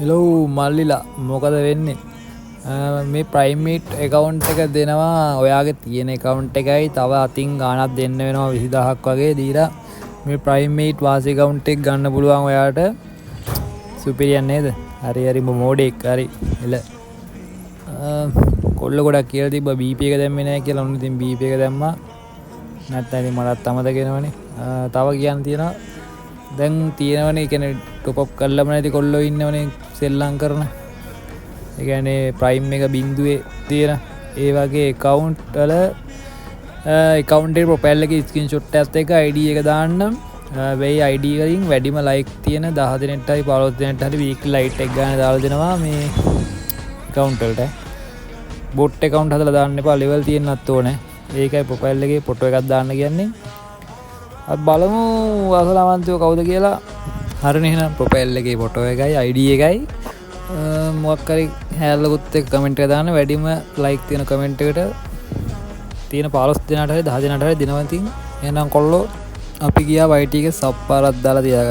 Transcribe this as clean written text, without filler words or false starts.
hello මල්ලිලා මොකද වෙන්නේ මේ ප්‍රයිමේට් එකවුන්ට් එක දෙනවා ඔයාගේ තියෙන එකවුන්ට් එකයි තව අතින් ගානක් දෙන්න වෙනවා 20000ක් වගේ දීලා මේ ප්‍රයිමේට් වාසි එකවුන්ට් එක ගන්න පුළුවන් ඔයාට සුපිරියන් නේද හරි හරි මොඩෙක් හරි එල කොල්ල ගොඩක් කියලා තිබ්බා BP එක දැම්මේ නැහැ කියලා උන් ඉතින් BP එක දැම්මා නැත්නම් ඉතින් මටත් අමතක වෙනවනේ තව කියන්න තියෙනවා දැන් තියෙනවනේ කියන්නේ টොප් අප් කරලම නැති කොල්ලෝ ඉන්නවනේ සෙල්ලම් කරන ඒ කියන්නේ ප්‍රයිම් එක බින්දුවේ තියෙන ඒ වගේ account වල account එකේ ප්‍රොෆයිල් එකේ ස්ක්‍රීන්ෂොට් එකත් එක්ක ID එක දාන්න වෙයි ID වලින් වැඩිම like තියෙන 10 දිනටයි 15 දිනට හරි weekly light එක ගන්න දාලා දෙනවා මේ account වලට bot account හදලා දාන්න එපා level තියෙන්නත් ඕනේ ඒකයි ප්‍රොෆයිල් එකේ ෆොටෝ එකක් දාන්න කියන්නේ අත් බලමු අසලවන්තයෝ කවුද කියලා හරිනේ එහෙනම් ප්‍රොෆයිල් එකේ ෆොටෝ එකයි ID එකයි මොකක් හරි හැලකුත් එක්ක කමෙන්ට් එක දාන්න වැඩිම ලයික් තියෙන කමෙන්ට් එකට තියෙන 15 දිනකට හරි 10 දිනකට හරි දිනවතින් එහෙනම් කොල්ලෝ අපි ගියා YT එකේ සබ් පාරක් දාලා තියාගන්න